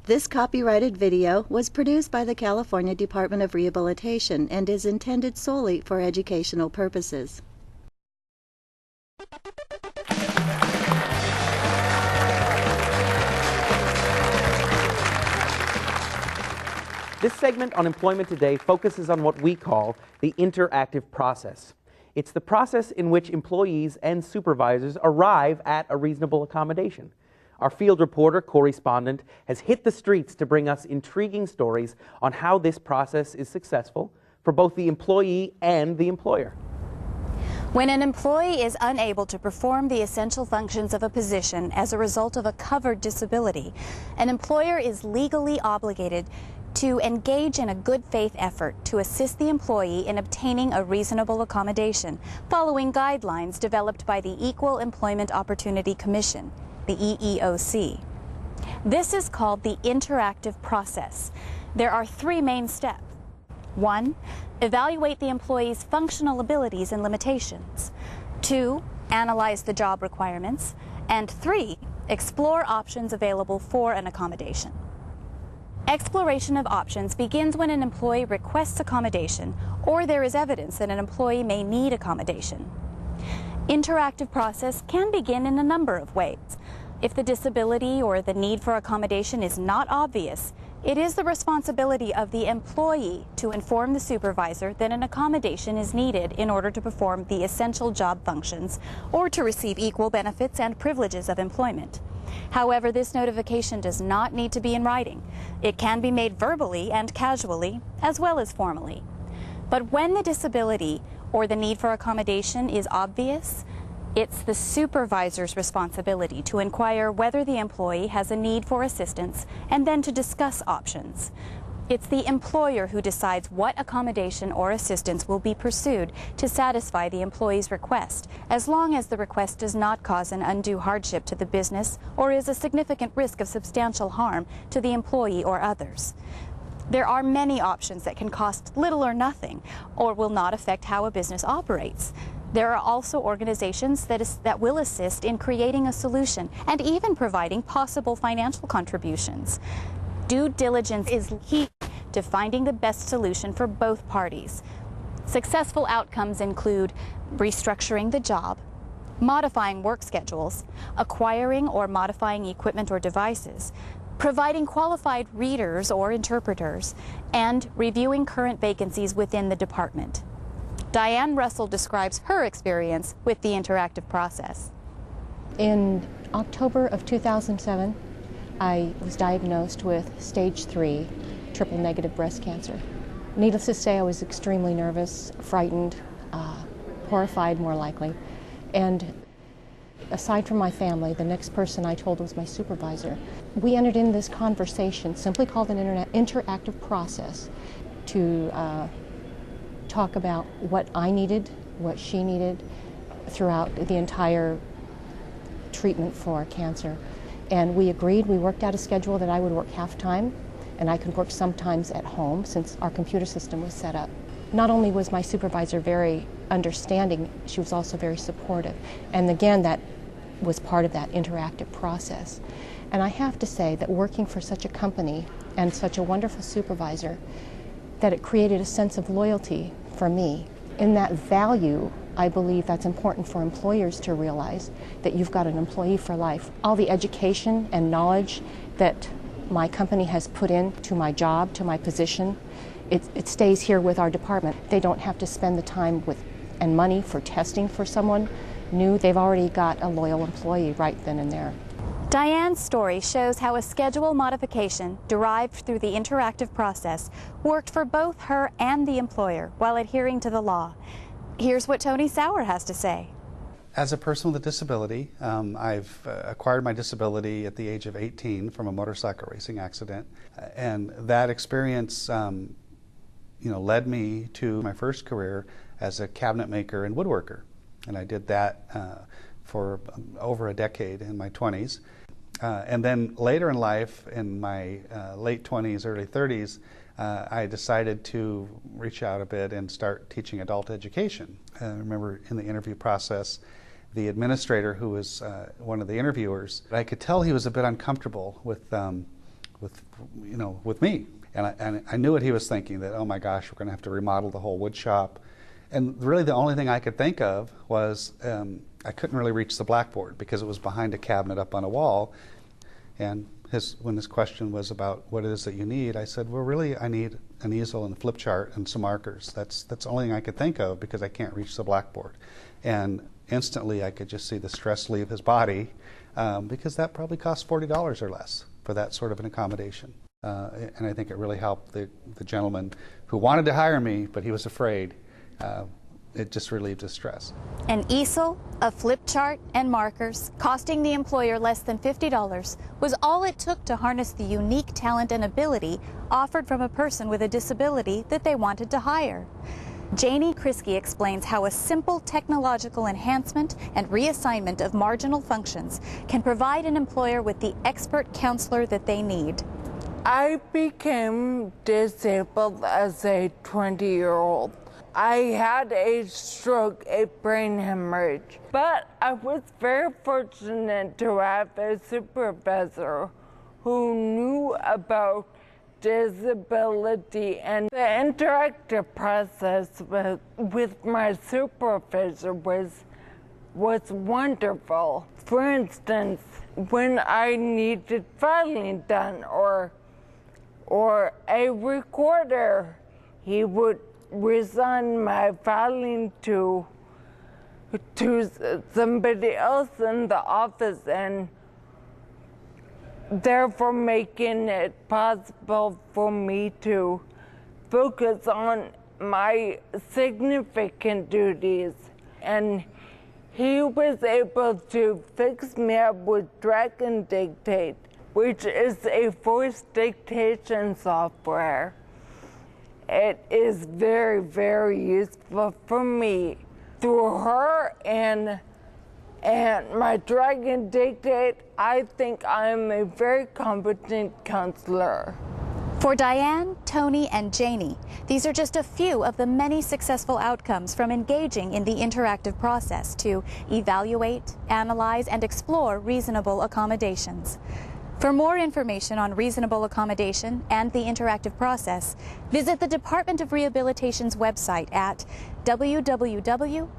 This copyrighted video was produced by the California Department of Rehabilitation and is intended solely for educational purposes. This segment on Employment Today focuses on what we call the interactive process. It's the process in which employees and supervisors arrive at a reasonable accommodation. Our field reporter, correspondent, has hit the streets to bring us intriguing stories on how this process is successful for both the employee and the employer. When an employee is unable to perform the essential functions of a position as a result of a covered disability, an employer is legally obligated to engage in a good faith effort to assist the employee in obtaining a reasonable accommodation, following guidelines developed by the Equal Employment Opportunity Commission, the EEOC. This is called the interactive process. There are three main steps. 1. Evaluate the employee's functional abilities and limitations. 2. Analyze the job requirements. And 3. Explore options available for an accommodation. Exploration of options begins when an employee requests accommodation or there is evidence that an employee may need accommodation. Interactive process can begin in a number of ways. If the disability or the need for accommodation is not obvious, it is the responsibility of the employee to inform the supervisor that an accommodation is needed in order to perform the essential job functions or to receive equal benefits and privileges of employment. However, this notification does not need to be in writing. It can be made verbally and casually, as well as formally. But when the disability or the need for accommodation is obvious, it's the supervisor's responsibility to inquire whether the employee has a need for assistance and then to discuss options. It's the employer who decides what accommodation or assistance will be pursued to satisfy the employee's request, as long as the request does not cause an undue hardship to the business or is a significant risk of substantial harm to the employee or others. There are many options that can cost little or nothing or will not affect how a business operates. There are also organizations that will assist in creating a solution and even providing possible financial contributions. Due diligence is key to finding the best solution for both parties. Successful outcomes include restructuring the job, modifying work schedules, acquiring or modifying equipment or devices, providing qualified readers or interpreters, and reviewing current vacancies within the department. Diane Russell describes her experience with the interactive process. In October of 2007, I was diagnosed with stage 3 triple-negative breast cancer. Needless to say, I was extremely nervous, frightened, horrified more likely. And aside from my family, the next person I told was my supervisor. We entered into this conversation, simply called an interactive process, to talk about what I needed, what she needed throughout the entire treatment for cancer. And we agreed, we worked out a schedule that I would work half-time and I could work sometimes at home since our computer system was set up. Not only was my supervisor very understanding, she was also very supportive. And again, that was part of that interactive process. And I have to say that working for such a company and such a wonderful supervisor, that it created a sense of loyalty for me. In that value, I believe that's important for employers to realize, that you've got an employee for life. All the education and knowledge that my company has put into my job, to my position, it stays here with our department. They don't have to spend the time and money for testing for someone new. They've already got a loyal employee right then and there. Diane's story shows how a schedule modification derived through the interactive process worked for both her and the employer while adhering to the law. Here's what Tony Sauer has to say. As a person with a disability, I've acquired my disability at the age of 18 from a motorcycle racing accident, and that experience led me to my first career as a cabinet maker and woodworker, and I did that for over a decade in my 20s. And then later in life, in my late 20s, early 30s, I decided to reach out a bit and start teaching adult education. I remember in the interview process, the administrator who was one of the interviewers, I could tell he was a bit uncomfortable with with me. And I knew what he was thinking, that, oh my gosh, we're going to have to remodel the whole wood shop. And really the only thing I could think of was I couldn't really reach the blackboard because it was behind a cabinet up on a wall. And when his question was about what it is that you need, I said, well, really, I need an easel and a flip chart and some markers. That's the only thing I could think of because I can't reach the blackboard. And instantly I could just see the stress leave his body because that probably cost $40 or less for that sort of an accommodation. And I think it really helped the gentleman who wanted to hire me, but he was afraid. It just relieved his stress. An easel, a flip chart, and markers, costing the employer less than $50, was all it took to harness the unique talent and ability offered from a person with a disability that they wanted to hire. Janie Kryski explains how a simple technological enhancement and reassignment of marginal functions can provide an employer with the expert counselor that they need. I became disabled as a 20-year-old. I had a stroke, a brain hemorrhage, but I was very fortunate to have a supervisor who knew about disability, and the interactive process with my supervisor was wonderful. For instance, when I needed filing done or a recorder, he would resign my filing to somebody else in the office, and therefore making it possible for me to focus on my significant duties. And he was able to fix me up with Drag and Dictate, which is a voice dictation software. It is very, very useful for me. Through her and my Drag and Dictate, I think I am a very competent counselor. For Diane, Tony, and Janie, these are just a few of the many successful outcomes from engaging in the interactive process to evaluate, analyze, and explore reasonable accommodations. For more information on reasonable accommodation and the interactive process, visit the Department of Rehabilitation's website at www.dor.ca.gov.